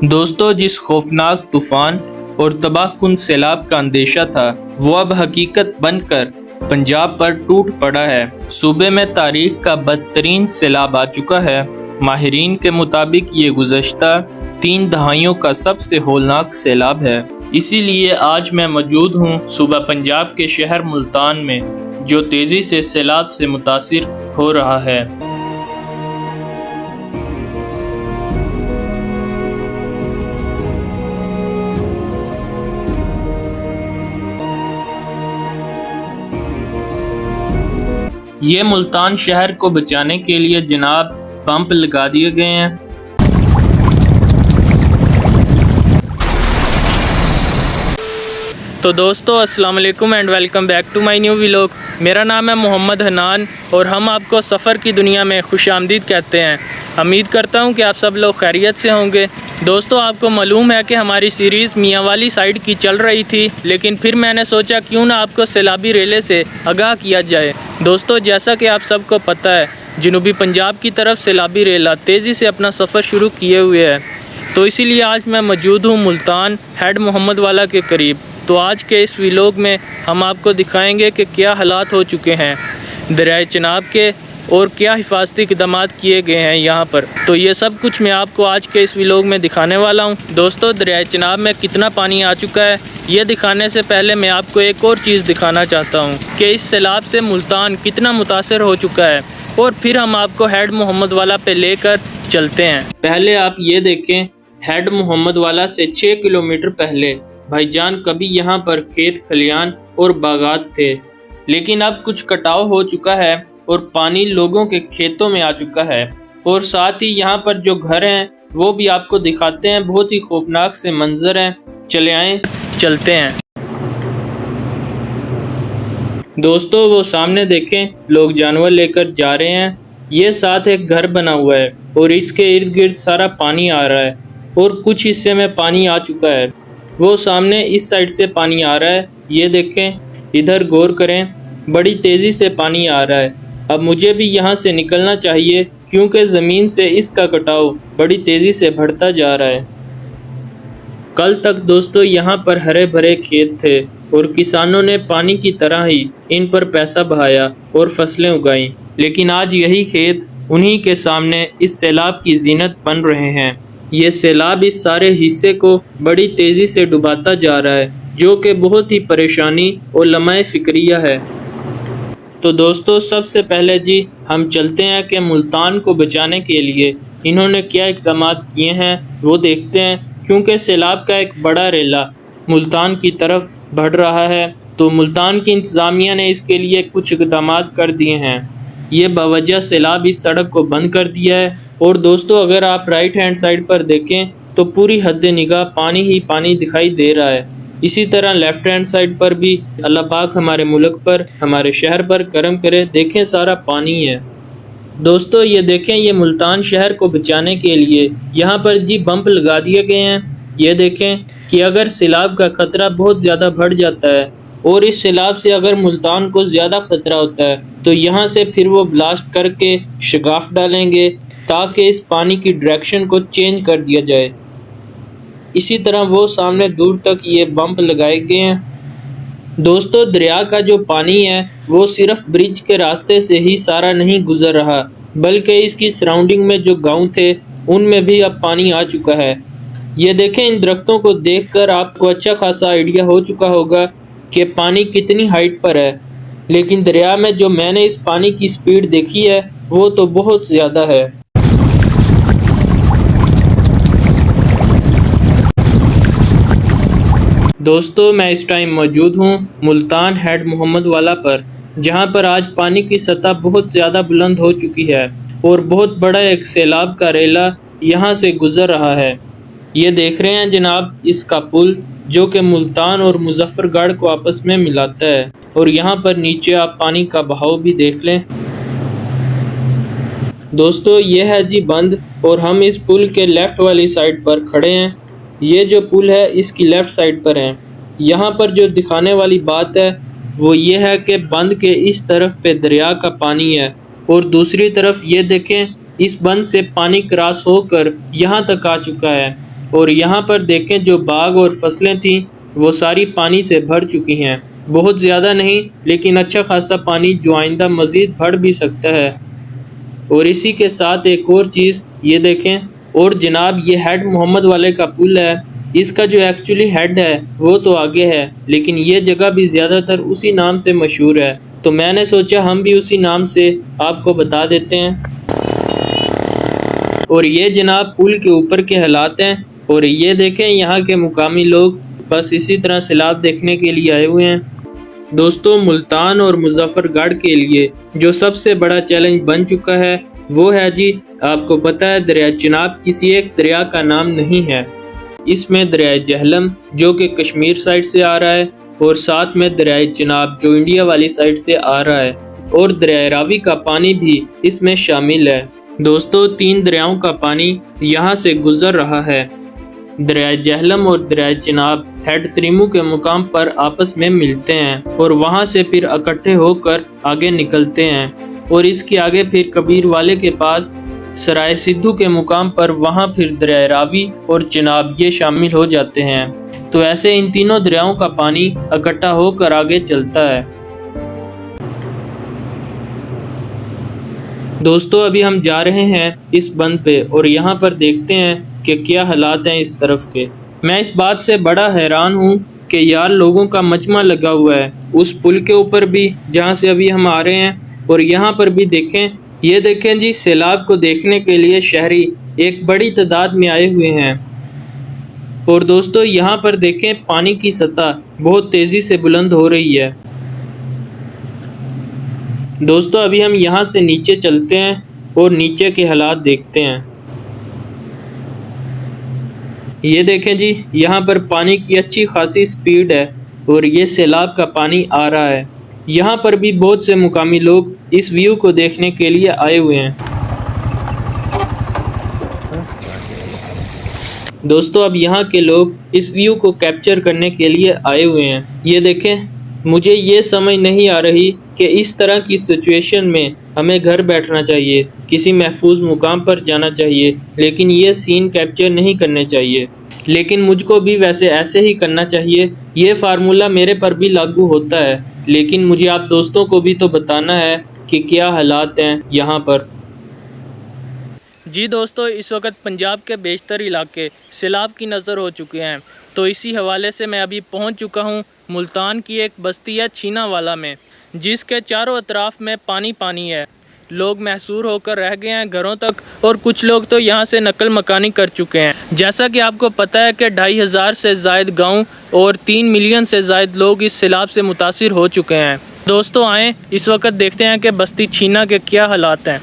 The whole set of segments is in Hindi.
दोस्तों, जिस खौफनाक तूफान और तबाहकुन सैलाब का अंदेशा था वो अब हकीकत बनकर पंजाब पर टूट पड़ा है। सूबे में तारीख का बदतरीन सैलाब आ चुका है। माहिरीन के मुताबिक ये गुज़श्ता 3 दहाइयों का सबसे होलनाक सैलाब है। इसीलिए आज मैं मौजूद हूँ सूबा पंजाब के शहर मुल्तान में, जो तेज़ी से सैलाब से मुतासिर हो रहा है। ये मुल्तान शहर को बचाने के लिए जनाब पंप लगा दिए गए हैं। तो दोस्तों, अस्सलाम वालेकुम and welcome back to my new vlog. मेरा नाम है मोहम्मद हनान और हम आपको सफ़र की दुनिया में खुशामदीद कहते हैं। उम्मीद करता हूं कि आप सब लोग खैरियत से होंगे। दोस्तों, आपको मालूम है कि हमारी सीरीज़ मियाँ वाली साइड की चल रही थी, लेकिन फिर मैंने सोचा क्यों ना आपको सैलाबी रेले से आगाह किया जाए। दोस्तों, जैसा कि आप सबको पता है, जनूबी पंजाब की तरफ सैलाबी रेला तेज़ी से अपना सफ़र शुरू किए हुए है। तो इसीलिए आज मैं मौजूद हूँ मुल्तान हेड मोहम्मद वाला के करीब। तो आज के इस व्लॉग में हम आपको दिखाएंगे कि क्या हालात हो चुके हैं दरियाए चनाब के और क्या हिफाजती इक़दाम किए गए हैं यहाँ पर। तो ये सब कुछ मैं आपको आज के इस व्लॉग में दिखाने वाला हूँ। दोस्तों, दरियाए चनाब में कितना पानी आ चुका है ये दिखाने से पहले मैं आपको एक और चीज़ दिखाना चाहता हूँ कि इस सैलाब से मुल्तान कितना मुतासर हो चुका है, और फिर हम आपको हेड मोहम्मद वाला पे लेकर चलते हैं। पहले आप ये देखें, हेड मोहम्मद वाला से 6 किलोमीटर पहले भाईजान कभी यहाँ पर खेत खलियान और बागात थे, लेकिन अब कुछ कटाव हो चुका है और पानी लोगों के खेतों में आ चुका है। और साथ ही यहाँ पर जो घर हैं वो भी आपको दिखाते हैं। बहुत ही खौफनाक से मंजर हैं। चले आएं, चलते हैं। दोस्तों, वो सामने देखें, लोग जानवर लेकर जा रहे हैं। ये साथ एक घर बना हुआ है और इसके इर्द गिर्द सारा पानी आ रहा है और कुछ हिस्से में पानी आ चुका है। वो सामने इस साइड से पानी आ रहा है, ये देखें, इधर गौर करें, बड़ी तेज़ी से पानी आ रहा है। अब मुझे भी यहाँ से निकलना चाहिए क्योंकि ज़मीन से इसका कटाव बड़ी तेज़ी से बढ़ता जा रहा है। कल तक दोस्तों यहाँ पर हरे भरे खेत थे और किसानों ने पानी की तरह ही इन पर पैसा बहाया और फसलें उगाईं, लेकिन आज यही खेत उन्हीं के सामने इस सैलाब की जीनत बन रहे हैं। ये सैलाब इस सारे हिस्से को बड़ी तेज़ी से डुबाता जा रहा है, जो कि बहुत ही परेशानी और लम्हे फ़िक्रिया है। तो दोस्तों, सबसे पहले जी हम चलते हैं कि मुल्तान को बचाने के लिए इन्होंने क्या इक़दाम किए हैं वो देखते हैं, क्योंकि सैलाब का एक बड़ा रेला मुल्तान की तरफ बढ़ रहा है। तो मुल्तान की इंतज़ामिया ने इसके लिए कुछ इक़दाम कर दिए हैं। ये बावजह सैलाब इस सड़क को बंद कर दिया है। और दोस्तों, अगर आप राइट हैंड साइड पर देखें तो पूरी हद निगाह पानी ही पानी दिखाई दे रहा है। इसी तरह लेफ़्ट हैंड साइड पर भी अल्लाह पाक हमारे मुल्क पर, हमारे शहर पर करम करे। देखें, सारा पानी है। दोस्तों, ये देखें, ये मुल्तान शहर को बचाने के लिए यहाँ पर जी बम्प लगा दिए गए हैं। ये देखें कि अगर सैलाब का ख़तरा बहुत ज़्यादा बढ़ जाता है और इस सैलाब से अगर मुल्तान को ज़्यादा ख़तरा होता है तो यहाँ से फिर वो ब्लास्ट करके शगाफ डालेंगे ताकि इस पानी की डायरेक्शन को चेंज कर दिया जाए। इसी तरह वो सामने दूर तक ये बम्प लगाए गए हैं। दोस्तों, दरिया का जो पानी है वो सिर्फ ब्रिज के रास्ते से ही सारा नहीं गुजर रहा, बल्कि इसकी सराउंडिंग में जो गांव थे उनमें भी अब पानी आ चुका है। ये देखें, इन दरख्तों को देखकर आपको अच्छा खासा आइडिया हो चुका होगा कि पानी कितनी हाइट पर है, लेकिन दरिया में जो मैंने इस पानी की स्पीड देखी है वो तो बहुत ज़्यादा है। दोस्तों, मैं इस टाइम मौजूद हूँ मुल्तान हेड मोहम्मद वाला पर, जहाँ पर आज पानी की सतह बहुत ज़्यादा बुलंद हो चुकी है और बहुत बड़ा एक सैलाब का रेला यहाँ से गुज़र रहा है। ये देख रहे हैं जनाब, इसका पुल जो कि मुल्तान और मुजफ्फरगढ़ को आपस में मिलाता है, और यहाँ पर नीचे आप पानी का बहाव भी देख लें। दोस्तों, ये है जी बंद और हम इस पुल के लेफ़्ट वाली साइड पर खड़े हैं। ये जो पुल है इसकी लेफ़्ट साइड पर है। यहाँ पर जो दिखाने वाली बात है वो ये है कि बंद के इस तरफ पे दरिया का पानी है और दूसरी तरफ ये देखें, इस बंद से पानी क्रॉस होकर यहाँ तक आ चुका है। और यहाँ पर देखें जो बाग और फसलें थी वो सारी पानी से भर चुकी हैं। बहुत ज़्यादा नहीं, लेकिन अच्छा खासा पानी जो आइंदा मज़ीद बढ़ भी सकता है। और इसी के साथ एक और चीज़ ये देखें, और जनाब ये हेड मोहम्मद वाले का पुल है। इसका जो एक्चुअली हेड है वो तो आगे है, लेकिन ये जगह भी ज़्यादातर उसी नाम से मशहूर है, तो मैंने सोचा हम भी उसी नाम से आपको बता देते हैं। और ये जनाब पुल के ऊपर के हालात हैं, और ये देखें यहाँ के मुकामी लोग बस इसी तरह सैलाब देखने के लिए आए हुए हैं। दोस्तों, मुल्तान और मुजफ्फरगढ़ के लिए जो सबसे बड़ा चैलेंज बन चुका है वो है जी, आपको पता है दरिया चिनाब किसी एक दरिया का नाम नहीं है। इसमें दरिया जहलम जो कि कश्मीर साइड से आ रहा है, और साथ में दरिया चिनाब जो इंडिया वाली साइड से आ रहा है, और दरिया रावी का पानी भी इसमें शामिल है। दोस्तों, 3 दरियाओं का पानी यहाँ से गुजर रहा है। दरिया जहलम और दरिया चिनाब हेड त्रिमू के मुकाम पर आपस में मिलते हैं और वहाँ से फिर इकट्ठे होकर आगे निकलते हैं, और इसके आगे फिर कबीर वाले के पास सराय सिद्धू के मुकाम पर वहाँ फिर दरिया रावी और चिनाब ये शामिल हो जाते हैं। तो ऐसे इन तीनों दरियाओं का पानी इकट्ठा होकर आगे चलता है। दोस्तों, अभी हम जा रहे हैं इस बंद पे, और यहाँ पर देखते हैं कि क्या हालात हैं इस तरफ के। मैं इस बात से बड़ा हैरान हूँ कि यार लोगों का मजमा लगा हुआ है उस पुल के ऊपर भी जहाँ से अभी हम आ रहे हैं, और यहाँ पर भी देखें, ये देखें जी, सैलाब को देखने के लिए शहरी एक बड़ी तादाद में आए हुए हैं। और दोस्तों, यहाँ पर देखें पानी की सतह बहुत तेज़ी से बुलंद हो रही है। दोस्तों, अभी हम यहाँ से नीचे चलते हैं और नीचे के हालात देखते हैं। ये देखें जी, यहाँ पर पानी की अच्छी खासी स्पीड है और ये सैलाब का पानी आ रहा है। यहाँ पर भी बहुत से मुकामी लोग इस व्यू को देखने के लिए आए हुए हैं। दोस्तों, अब यहाँ के लोग इस व्यू को कैप्चर करने के लिए आए हुए हैं। ये देखें, मुझे ये समझ नहीं आ रही कि इस तरह की सिचुएशन में हमें घर बैठना चाहिए, किसी महफूज मुकाम पर जाना चाहिए, लेकिन ये सीन कैप्चर नहीं करने चाहिए। लेकिन मुझको भी वैसे ऐसे ही करना चाहिए। ये फार्मूला मेरे पर भी लागू होता है, लेकिन मुझे आप दोस्तों को भी तो बताना है कि क्या हालात हैं यहाँ पर। जी दोस्तों, इस वक्त पंजाब के बेशतर इलाके सैलाब की नज़र हो चुके हैं, तो इसी हवाले से मैं अभी पहुँच चुका हूँ मुल्तान की एक बस्ती है छीनावाला में, जिसके चारों अतराफ में पानी पानी है। लोग महसूर होकर रह गए हैं घरों तक, और कुछ लोग तो यहाँ से नकल मकानी कर चुके हैं। जैसा कि आपको पता है कि 2500 से ज़ायद गांव और 3 मिलियन से ज़ायद लोग इस सैलाब से मुतासिर हो चुके हैं। दोस्तों, आएँ इस वक्त देखते हैं कि बस्ती छीना के क्या हालात हैं।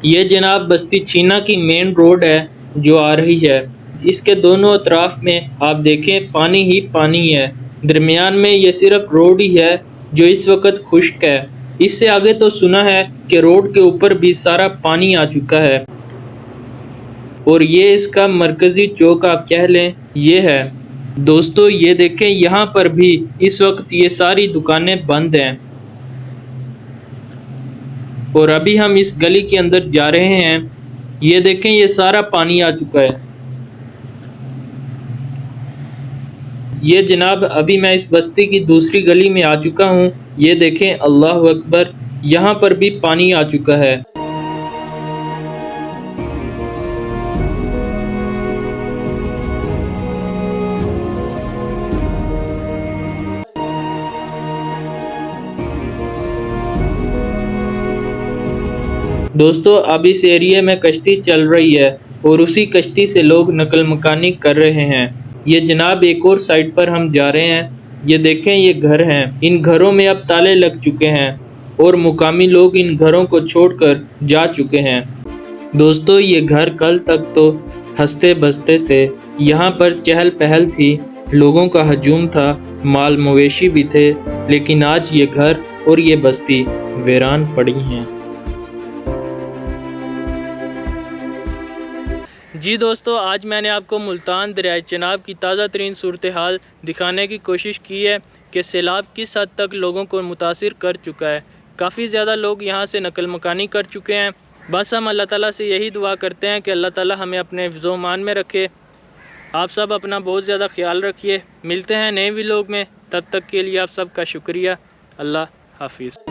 ये जनाब बस्ती छीना की मेन रोड है जो आ रही है। इसके दोनों अतराफ में आप देखें पानी ही पानी है। दरमियान में ये सिर्फ रोड ही है जो इस वक्त खुश्क है। इससे आगे तो सुना है कि रोड के ऊपर भी सारा पानी आ चुका है, और ये इसका मरकज़ी चौक आप कह लें ये है। दोस्तों, ये देखें, यहाँ पर भी इस वक्त ये सारी दुकानें बंद हैं, और अभी हम इस गली के अंदर जा रहे हैं। ये देखें, ये सारा पानी आ चुका है। ये जनाब अभी मैं इस बस्ती की दूसरी गली में आ चुका हूँ। ये देखें, अल्लाह अकबर, यहाँ पर भी पानी आ चुका है। दोस्तों, अब इस एरिया में कश्ती चल रही है और उसी कश्ती से लोग नकल मकानी कर रहे हैं। ये जनाब एक और साइड पर हम जा रहे हैं। ये देखें, ये घर हैं। इन घरों में अब ताले लग चुके हैं और मुकामी लोग इन घरों को छोड़कर जा चुके हैं। दोस्तों, ये घर कल तक तो हंसते बसते थे, यहाँ पर चहल पहल थी, लोगों का हजूम था, माल मवेशी भी थे, लेकिन आज ये घर और ये बस्ती वीरान पड़ी हैं। जी दोस्तों, आज मैंने आपको मुल्तान दरियाए चनाब की ताज़ा तरीन सूरत हाल दिखाने की कोशिश की है कि सैलाब किस हद तक लोगों को मुतासिर कर चुका है। काफ़ी ज़्यादा लोग यहाँ से नकल मकानी कर चुके हैं। बस हम अल्लाह ताला से यही दुआ करते हैं कि अल्लाह ताला हमें अपने हिफ्ज़-ओ-मान में रखे। आप सब अपना बहुत ज़्यादा ख्याल रखिए। मिलते हैं नए व्लॉग में, तब तक के लिए आप सबका शुक्रिया। अल्लाह हाफिज़।